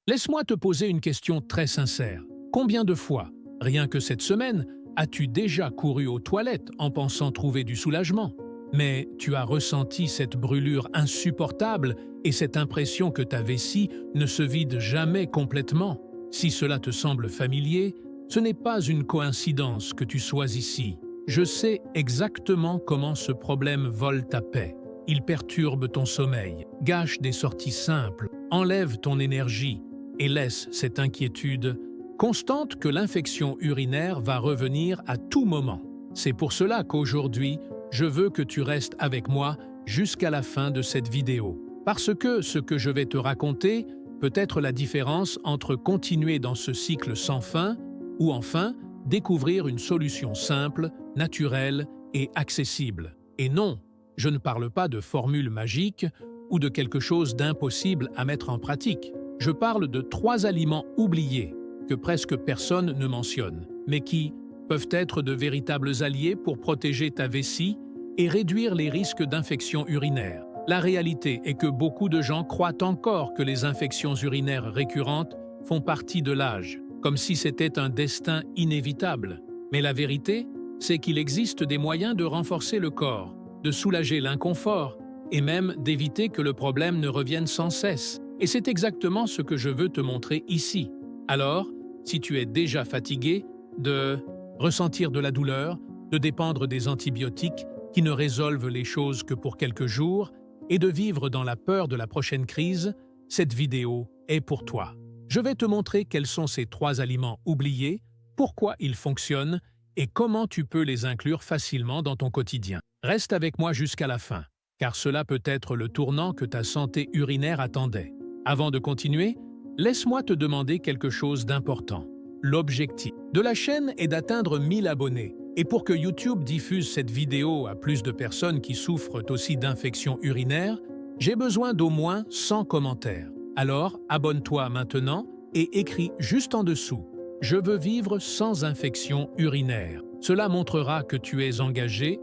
Laisse-moi te poser une question très sincère. Combien de fois, rien que cette semaine, as-tu déjà couru aux toilettes en pensant trouver du soulagement? Mais tu as ressenti cette brûlure insupportable et cette impression que ta vessie ne se vide jamais complètement. Si cela te semble familier, ce n'est pas une coïncidence que tu sois ici. Je sais exactement comment ce problème vole ta paix. Il perturbe ton sommeil, gâche des sorties simples, enlève ton énergie et laisse cette inquiétude constante que l'infection urinaire va revenir à tout moment. C'est pour cela qu'aujourd'hui, je veux que tu restes avec moi jusqu'à la fin de cette vidéo. Parce que ce que je vais te raconter peut être la différence entre continuer dans ce cycle sans fin ou enfin découvrir une solution simple, naturelle et accessible. Et non, je ne parle pas de formule magique ou de quelque chose d'impossible à mettre en pratique. Je parle de 3 aliments oubliés que presque personne ne mentionne, mais qui peuvent être de véritables alliés pour protéger ta vessie et réduire les risques d'infection urinaire. La réalité est que beaucoup de gens croient encore que les infections urinaires récurrentes font partie de l'âge, comme si c'était un destin inévitable. Mais la vérité, c'est qu'il existe des moyens de renforcer le corps, de soulager l'inconfort et même d'éviter que le problème ne revienne sans cesse. Et c'est exactement ce que je veux te montrer ici. Alors, si tu es déjà fatigué de ressentir de la douleur, de dépendre des antibiotiques qui ne résolvent les choses que pour quelques jours et de vivre dans la peur de la prochaine crise, cette vidéo est pour toi. Je vais te montrer quels sont ces 3 aliments oubliés, pourquoi ils fonctionnent et comment tu peux les inclure facilement dans ton quotidien. Reste avec moi jusqu'à la fin, car cela peut être le tournant que ta santé urinaire attendait. Avant de continuer, laisse-moi te demander quelque chose d'important. L'objectif de la chaîne est d'atteindre 1000 abonnés. Et pour que YouTube diffuse cette vidéo à plus de personnes qui souffrent aussi d'infections urinaires, j'ai besoin d'au moins 100 commentaires. Alors, abonne-toi maintenant et écris juste en dessous « Je veux vivre sans infection urinaire ». Cela montrera que tu es engagé,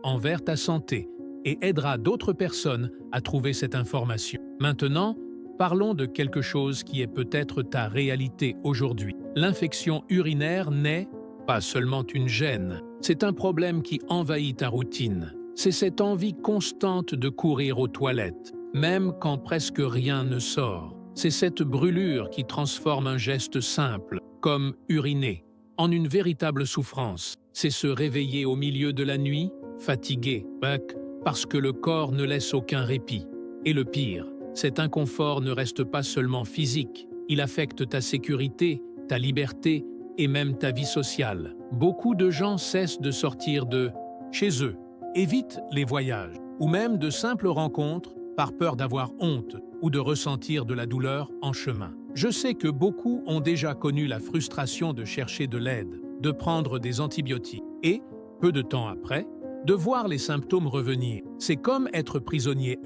envers ta santé et aidera d'autres personnes à trouver cette information. Maintenant, parlons de quelque chose qui est peut-être ta réalité aujourd'hui. L'infection urinaire n'est pas seulement une gêne, c'est un problème qui envahit ta routine. C'est cette envie constante de courir aux toilettes, même quand presque rien ne sort. C'est cette brûlure qui transforme un geste simple, comme uriner, en une véritable souffrance. C'est se réveiller au milieu de la nuit, fatigué, parce que le corps ne laisse aucun répit. Et le pire, cet inconfort ne reste pas seulement physique, il affecte ta sécurité, ta liberté et même ta vie sociale. Beaucoup de gens cessent de sortir de chez eux, évitent les voyages ou même de simples rencontres par peur d'avoir honte ou de ressentir de la douleur en chemin. Je sais que beaucoup ont déjà connu la frustration de chercher de l'aide, de prendre des antibiotiques et, peu de temps après, de voir les symptômes revenir. C'est comme être prisonnier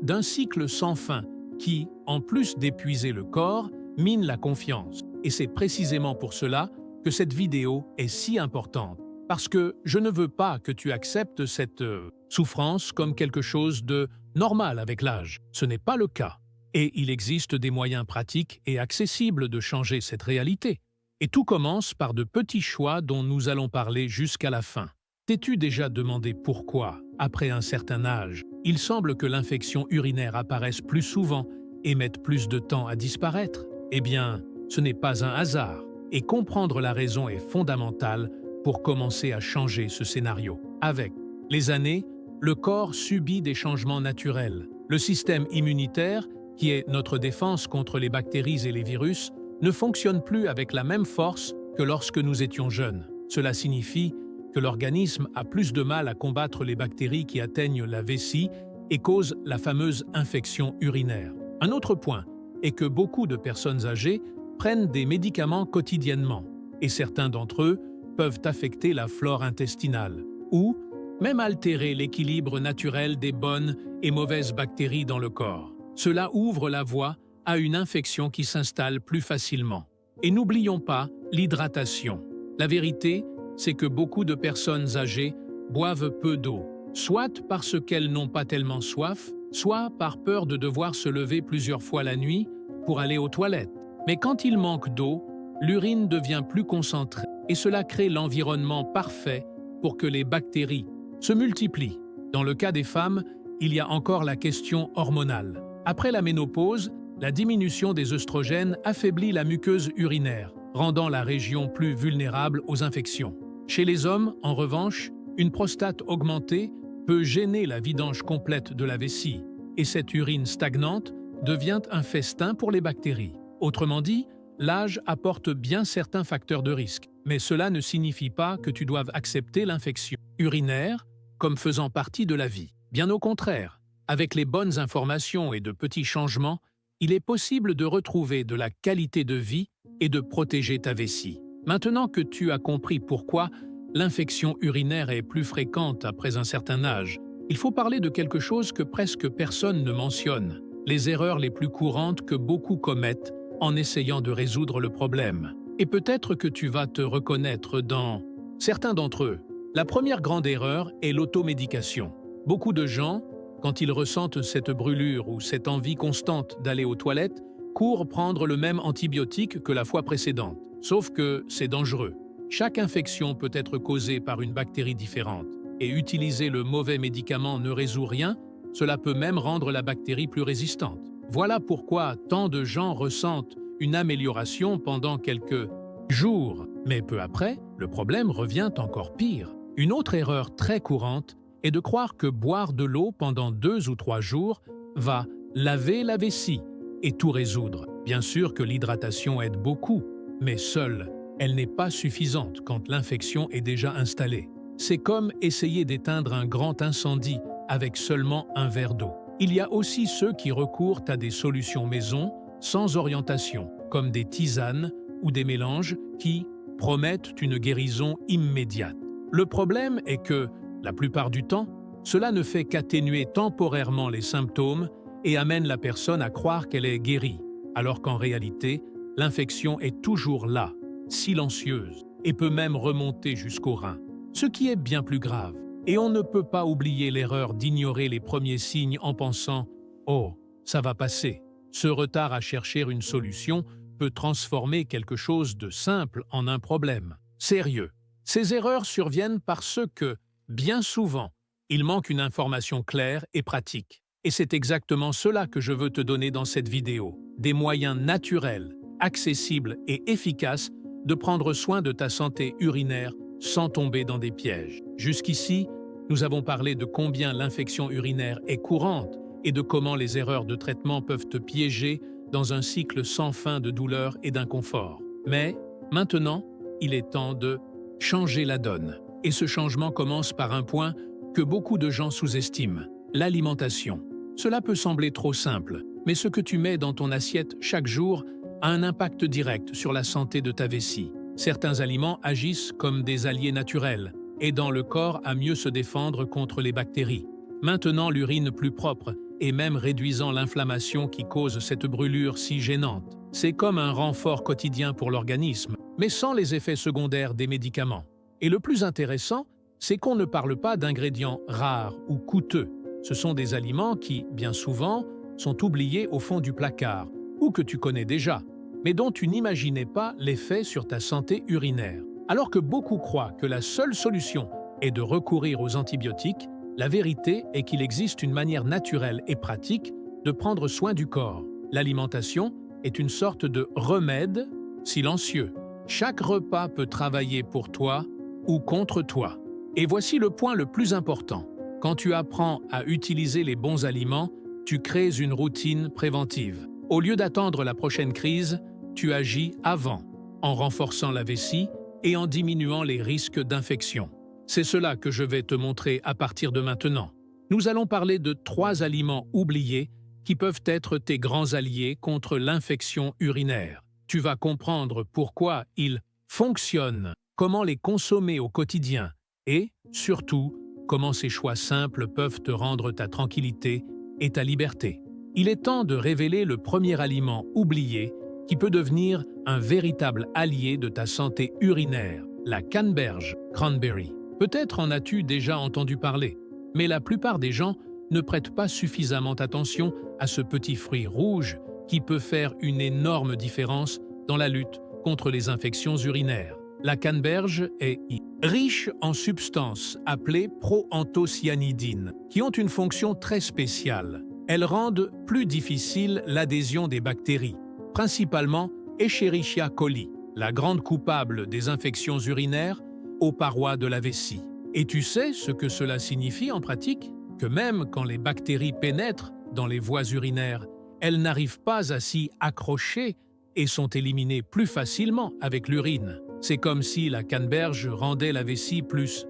d'un cycle sans fin qui, en plus d'épuiser le corps, mine la confiance. Et c'est précisément pour cela que cette vidéo est si importante. Parce que je ne veux pas que tu acceptes cette souffrance comme quelque chose de normal avec l'âge. Ce n'est pas le cas. Et il existe des moyens pratiques et accessibles de changer cette réalité. Et tout commence par de petits choix dont nous allons parler jusqu'à la fin. T'es-tu déjà demandé pourquoi, après un certain âge, il semble que l'infection urinaire apparaisse plus souvent et mette plus de temps à disparaître? Eh bien, ce n'est pas un hasard, et comprendre la raison est fondamental pour commencer à changer ce scénario. Avec les années, le corps subit des changements naturels. Le système immunitaire, qui est notre défense contre les bactéries et les virus, ne fonctionne plus avec la même force que lorsque nous étions jeunes. Cela signifie que l'organisme a plus de mal à combattre les bactéries qui atteignent la vessie et causent la fameuse infection urinaire. Un autre point est que beaucoup de personnes âgées prennent des médicaments quotidiennement, et certains d'entre eux peuvent affecter la flore intestinale, ou même altérer l'équilibre naturel des bonnes et mauvaises bactéries dans le corps. Cela ouvre la voie à une infection qui s'installe plus facilement. Et n'oublions pas l'hydratation. La vérité, c'est que beaucoup de personnes âgées boivent peu d'eau, soit parce qu'elles n'ont pas tellement soif, soit par peur de devoir se lever plusieurs fois la nuit pour aller aux toilettes. Mais quand il manque d'eau, l'urine devient plus concentrée et cela crée l'environnement parfait pour que les bactéries se multiplient. Dans le cas des femmes, il y a encore la question hormonale. Après la ménopause, la diminution des œstrogènes affaiblit la muqueuse urinaire, rendant la région plus vulnérable aux infections. Chez les hommes, en revanche, une prostate augmentée peut gêner la vidange complète de la vessie, et cette urine stagnante devient un festin pour les bactéries. Autrement dit, l'âge apporte bien certains facteurs de risque, mais cela ne signifie pas que tu doives accepter l'infection urinaire comme faisant partie de la vie. Bien au contraire, avec les bonnes informations et de petits changements, il est possible de retrouver de la qualité de vie et de protéger ta vessie. Maintenant que tu as compris pourquoi l'infection urinaire est plus fréquente après un certain âge, il faut parler de quelque chose que presque personne ne mentionne, les erreurs les plus courantes que beaucoup commettent en essayant de résoudre le problème. Et peut-être que tu vas te reconnaître dans certains d'entre eux. La première grande erreur est l'automédication. Beaucoup de gens, quand ils ressentent cette brûlure ou cette envie constante d'aller aux toilettes, courent prendre le même antibiotique que la fois précédente. Sauf que c'est dangereux. Chaque infection peut être causée par une bactérie différente. Et utiliser le mauvais médicament ne résout rien, cela peut même rendre la bactérie plus résistante. Voilà pourquoi tant de gens ressentent une amélioration pendant quelques jours. Mais peu après, le problème revient encore pire. Une autre erreur très courante est de croire que boire de l'eau pendant 2 ou 3 jours va laver la vessie et tout résoudre. Bien sûr que l'hydratation aide beaucoup, mais seule, elle n'est pas suffisante quand l'infection est déjà installée. C'est comme essayer d'éteindre un grand incendie avec seulement un verre d'eau. Il y a aussi ceux qui recourent à des solutions maison sans orientation, comme des tisanes ou des mélanges qui promettent une guérison immédiate. Le problème est que, la plupart du temps, cela ne fait qu'atténuer temporairement les symptômes et amène la personne à croire qu'elle est guérie, alors qu'en réalité, l'infection est toujours là, silencieuse, et peut même remonter jusqu'aux reins, ce qui est bien plus grave. Et on ne peut pas oublier l'erreur d'ignorer les premiers signes en pensant « Oh, ça va passer ». Ce retard à chercher une solution peut transformer quelque chose de simple en un problème sérieux. Ces erreurs surviennent parce que, bien souvent, il manque une information claire et pratique. Et c'est exactement cela que je veux te donner dans cette vidéo. Des moyens naturels, accessibles et efficaces de prendre soin de ta santé urinaire sans tomber dans des pièges. Jusqu'ici, nous avons parlé de combien l'infection urinaire est courante et de comment les erreurs de traitement peuvent te piéger dans un cycle sans fin de douleur et d'inconfort. Mais maintenant, il est temps de changer la donne. Et ce changement commence par un point que beaucoup de gens sous-estiment, l'alimentation. Cela peut sembler trop simple, mais ce que tu mets dans ton assiette chaque jour a un impact direct sur la santé de ta vessie. Certains aliments agissent comme des alliés naturels, aidant le corps à mieux se défendre contre les bactéries, maintenant l'urine plus propre et même réduisant l'inflammation qui cause cette brûlure si gênante. C'est comme un renfort quotidien pour l'organisme, mais sans les effets secondaires des médicaments. Et le plus intéressant, c'est qu'on ne parle pas d'ingrédients rares ou coûteux. Ce sont des aliments qui, bien souvent, sont oubliés au fond du placard, ou que tu connais déjà, mais dont tu n'imaginais pas l'effet sur ta santé urinaire. Alors que beaucoup croient que la seule solution est de recourir aux antibiotiques, la vérité est qu'il existe une manière naturelle et pratique de prendre soin du corps. L'alimentation est une sorte de remède silencieux. Chaque repas peut travailler pour toi ou contre toi. Et voici le point le plus important. Quand tu apprends à utiliser les bons aliments, tu crées une routine préventive. Au lieu d'attendre la prochaine crise, tu agis avant, en renforçant la vessie et en diminuant les risques d'infection. C'est cela que je vais te montrer à partir de maintenant. Nous allons parler de 3 aliments oubliés qui peuvent être tes grands alliés contre l'infection urinaire. Tu vas comprendre pourquoi ils fonctionnent, comment les consommer au quotidien et, surtout, comment ces choix simples peuvent te rendre ta tranquillité et ta liberté. Il est temps de révéler le premier aliment oublié qui peut devenir un véritable allié de ta santé urinaire, la canneberge, cranberry. Peut-être en as-tu déjà entendu parler, mais la plupart des gens ne prêtent pas suffisamment attention à ce petit fruit rouge qui peut faire une énorme différence dans la lutte contre les infections urinaires. La canneberge est riche en substances appelées proanthocyanidines, qui ont une fonction très spéciale. Elles rendent plus difficile l'adhésion des bactéries, principalement Escherichia coli, la grande coupable des infections urinaires, aux parois de la vessie. Et tu sais ce que cela signifie en pratique? Que même quand les bactéries pénètrent dans les voies urinaires, elles n'arrivent pas à s'y accrocher et sont éliminées plus facilement avec l'urine. C'est comme si la canneberge rendait la vessie plus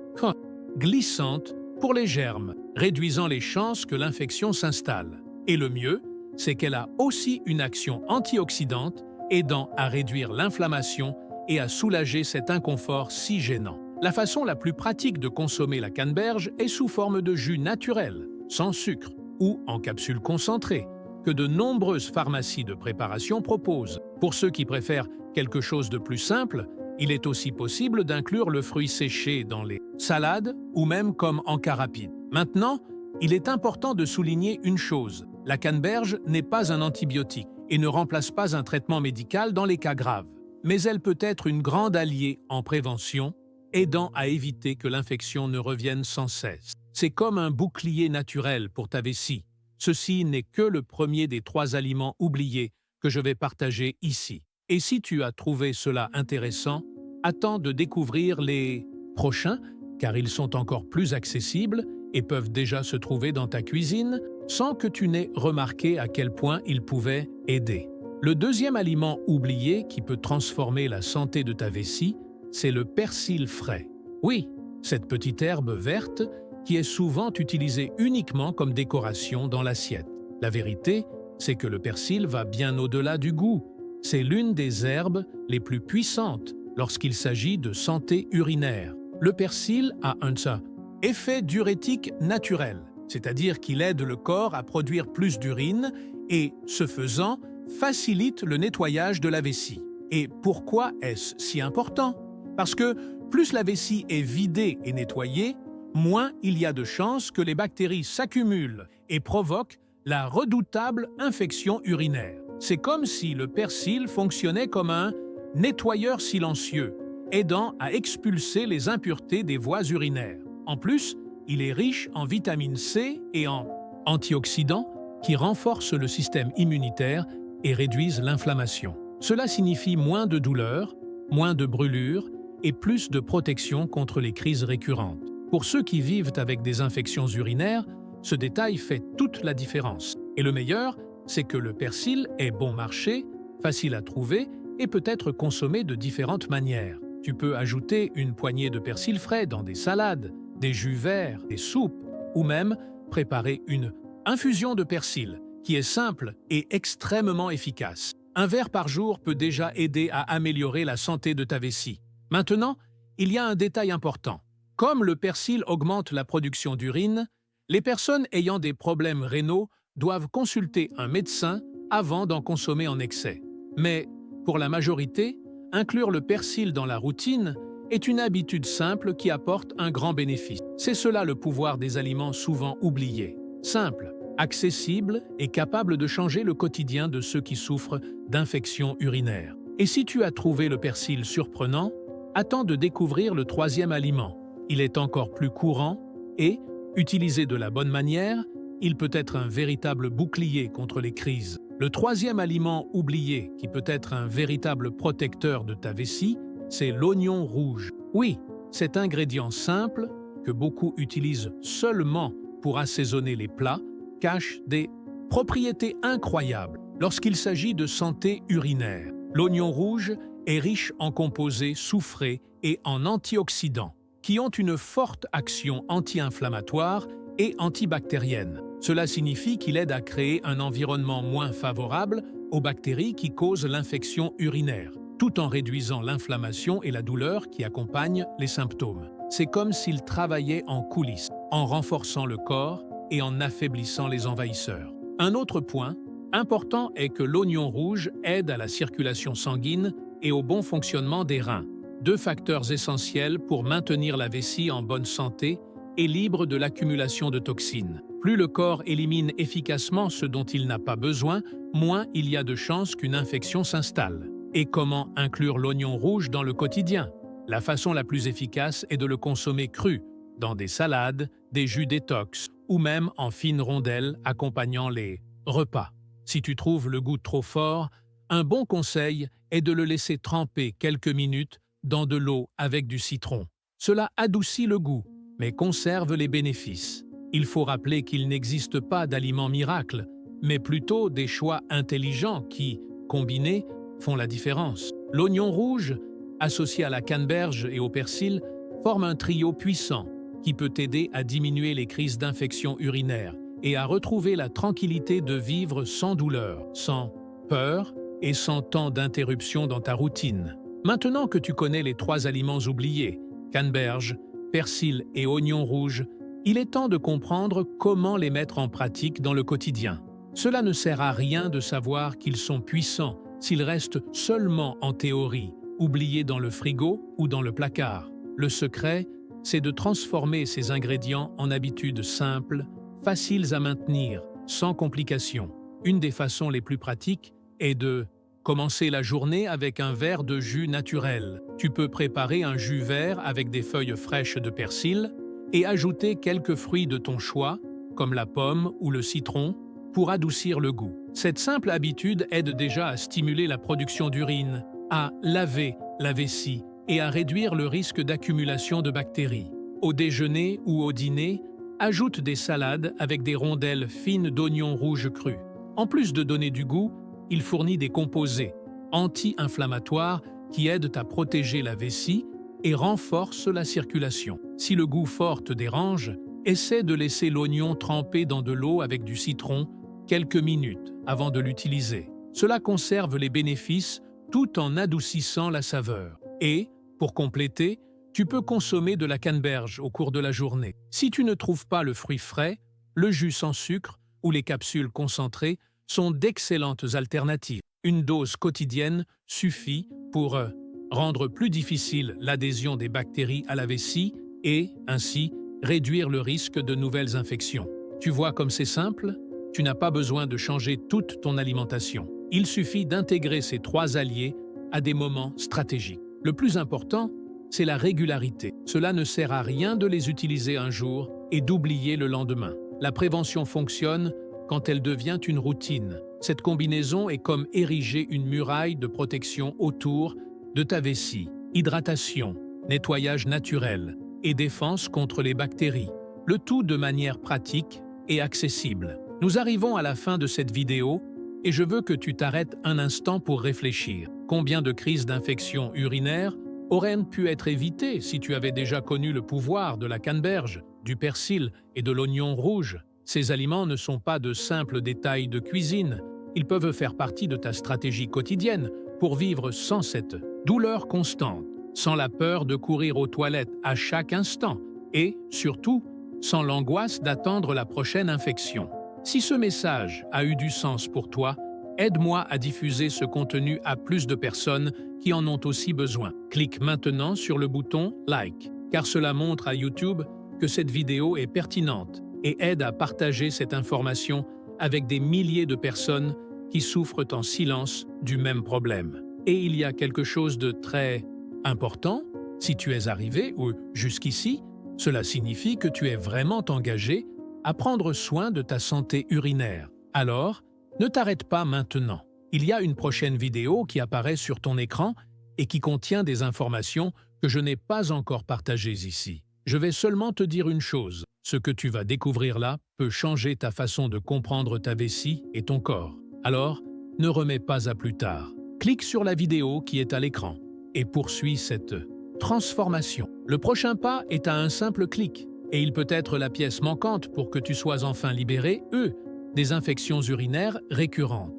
glissante pour les germes, réduisant les chances que l'infection s'installe. Et le mieux, c'est qu'elle a aussi une action antioxydante aidant à réduire l'inflammation et à soulager cet inconfort si gênant. La façon la plus pratique de consommer la canneberge est sous forme de jus naturel, sans sucre ou en capsules concentrées, que de nombreuses pharmacies de préparation proposent. Pour ceux qui préfèrent quelque chose de plus simple, il est aussi possible d'inclure le fruit séché dans les salades ou même comme encas rapide. Maintenant, il est important de souligner une chose. La canneberge n'est pas un antibiotique et ne remplace pas un traitement médical dans les cas graves. Mais elle peut être une grande alliée en prévention, aidant à éviter que l'infection ne revienne sans cesse. C'est comme un bouclier naturel pour ta vessie. Ceci n'est que le premier des 3 aliments oubliés que je vais partager ici. Et si tu as trouvé cela intéressant, attends de découvrir les prochains, car ils sont encore plus accessibles et peuvent déjà se trouver dans ta cuisine sans que tu n'aies remarqué à quel point ils pouvaient aider. Le deuxième aliment oublié qui peut transformer la santé de ta vessie, c'est le persil frais. Oui, cette petite herbe verte qui est souvent utilisée uniquement comme décoration dans l'assiette. La vérité, c'est que le persil va bien au-delà du goût. C'est l'une des herbes les plus puissantes lorsqu'il s'agit de santé urinaire. Le persil a un effet diurétique naturel, c'est-à-dire qu'il aide le corps à produire plus d'urine et, ce faisant, facilite le nettoyage de la vessie. Et pourquoi est-ce si important? Parce que plus la vessie est vidée et nettoyée, moins il y a de chances que les bactéries s'accumulent et provoquent la redoutable infection urinaire. C'est comme si le persil fonctionnait comme un nettoyeur silencieux, aidant à expulser les impuretés des voies urinaires. En plus, il est riche en vitamine C et en antioxydants qui renforcent le système immunitaire et réduisent l'inflammation. Cela signifie moins de douleurs, moins de brûlures et plus de protection contre les crises récurrentes. Pour ceux qui vivent avec des infections urinaires, ce détail fait toute la différence. Et le meilleur, c'est que le persil est bon marché, facile à trouver et peut être consommé de différentes manières. Tu peux ajouter une poignée de persil frais dans des salades, des jus verts, des soupes ou même préparer une infusion de persil qui est simple et extrêmement efficace. Un verre par jour peut déjà aider à améliorer la santé de ta vessie. Maintenant, il y a un détail important. Comme le persil augmente la production d'urine, les personnes ayant des problèmes rénaux doivent consulter un médecin avant d'en consommer en excès. Mais, pour la majorité, inclure le persil dans la routine est une habitude simple qui apporte un grand bénéfice. C'est cela le pouvoir des aliments souvent oubliés. Simple, accessible et capable de changer le quotidien de ceux qui souffrent d'infections urinaires. Et si tu as trouvé le persil surprenant, attends de découvrir le 3e aliment. Il est encore plus courant et, utilisé de la bonne manière, il peut être un véritable bouclier contre les crises. Le 3e aliment oublié qui peut être un véritable protecteur de ta vessie, c'est l'oignon rouge. Oui, cet ingrédient simple, que beaucoup utilisent seulement pour assaisonner les plats, cache des propriétés incroyables lorsqu'il s'agit de santé urinaire. L'oignon rouge est riche en composés soufrés et en antioxydants, qui ont une forte action anti-inflammatoire et antibactérienne. Cela signifie qu'il aide à créer un environnement moins favorable aux bactéries qui causent l'infection urinaire, tout en réduisant l'inflammation et la douleur qui accompagnent les symptômes. C'est comme s'il travaillait en coulisses, en renforçant le corps et en affaiblissant les envahisseurs. Un autre point important est que l'oignon rouge aide à la circulation sanguine et au bon fonctionnement des reins, 2 facteurs essentiels pour maintenir la vessie en bonne santé et libre de l'accumulation de toxines. Plus le corps élimine efficacement ce dont il n'a pas besoin, moins il y a de chances qu'une infection s'installe. Et comment inclure l'oignon rouge dans le quotidien? La façon la plus efficace est de le consommer cru, dans des salades, des jus détox ou même en fines rondelles accompagnant les repas. Si tu trouves le goût trop fort, un bon conseil est de le laisser tremper quelques minutes dans de l'eau avec du citron. Cela adoucit le goût, mais conserve les bénéfices. Il faut rappeler qu'il n'existe pas d'aliments miracles, mais plutôt des choix intelligents qui, combinés, font la différence. L'oignon rouge, associé à la canneberge et au persil, forme un trio puissant qui peut t'aider à diminuer les crises d'infection urinaire et à retrouver la tranquillité de vivre sans douleur, sans peur et sans temps d'interruption dans ta routine. Maintenant que tu connais les 3 aliments oubliés, canneberge, persil et oignon rouge, il est temps de comprendre comment les mettre en pratique dans le quotidien. Cela ne sert à rien de savoir qu'ils sont puissants s'ils restent seulement en théorie, oubliés dans le frigo ou dans le placard. Le secret, c'est de transformer ces ingrédients en habitudes simples, faciles à maintenir, sans complications. Une des façons les plus pratiques est de commencer la journée avec un verre de jus naturel. Tu peux préparer un jus vert avec des feuilles fraîches de persil et ajouter quelques fruits de ton choix, comme la pomme ou le citron, pour adoucir le goût. Cette simple habitude aide déjà à stimuler la production d'urine, à laver la vessie et à réduire le risque d'accumulation de bactéries. Au déjeuner ou au dîner, ajoute des salades avec des rondelles fines d'oignons rouges crus. En plus de donner du goût, il fournit des composés anti-inflammatoires qui aident à protéger la vessie et renforcent la circulation. Si le goût fort te dérange, essaie de laisser l'oignon tremper dans de l'eau avec du citron quelques minutes avant de l'utiliser. Cela conserve les bénéfices tout en adoucissant la saveur. Et, pour compléter, tu peux consommer de la canneberge au cours de la journée. Si tu ne trouves pas le fruit frais, le jus sans sucre ou les capsules concentrées sont d'excellentes alternatives. Une dose quotidienne suffit pour rendre plus difficile l'adhésion des bactéries à la vessie et, ainsi, réduire le risque de nouvelles infections. Tu vois comme c'est simple? Tu n'as pas besoin de changer toute ton alimentation. Il suffit d'intégrer ces 3 alliés à des moments stratégiques. Le plus important, c'est la régularité. Cela ne sert à rien de les utiliser un jour et d'oublier le lendemain. La prévention fonctionne quand elle devient une routine. Cette combinaison est comme ériger une muraille de protection autour de ta vessie. Hydratation, nettoyage naturel et défense contre les bactéries. Le tout de manière pratique et accessible. Nous arrivons à la fin de cette vidéo et je veux que tu t'arrêtes un instant pour réfléchir. Combien de crises d'infection urinaire auraient pu être évitées si tu avais déjà connu le pouvoir de la canneberge, du persil et de l'oignon rouge? Ces aliments ne sont pas de simples détails de cuisine. Ils peuvent faire partie de ta stratégie quotidienne pour vivre sans cette douleur constante, sans la peur de courir aux toilettes à chaque instant et, surtout, sans l'angoisse d'attendre la prochaine infection. Si ce message a eu du sens pour toi, aide-moi à diffuser ce contenu à plus de personnes qui en ont aussi besoin. Clique maintenant sur le bouton « Like » car cela montre à YouTube que cette vidéo est pertinente et aide à partager cette information avec des milliers de personnes qui souffrent en silence du même problème. Et il y a quelque chose de très important. Si tu es arrivé ou jusqu'ici, cela signifie que tu es vraiment engagé à prendre soin de ta santé urinaire. Alors, ne t'arrête pas maintenant. Il y a une prochaine vidéo qui apparaît sur ton écran et qui contient des informations que je n'ai pas encore partagées ici. Je vais seulement te dire une chose. Ce que tu vas découvrir là peut changer ta façon de comprendre ta vessie et ton corps. Alors, ne remets pas à plus tard. Clique sur la vidéo qui est à l'écran et poursuis cette transformation. Le prochain pas est à un simple clic et il peut être la pièce manquante pour que tu sois enfin libéré, des infections urinaires récurrentes.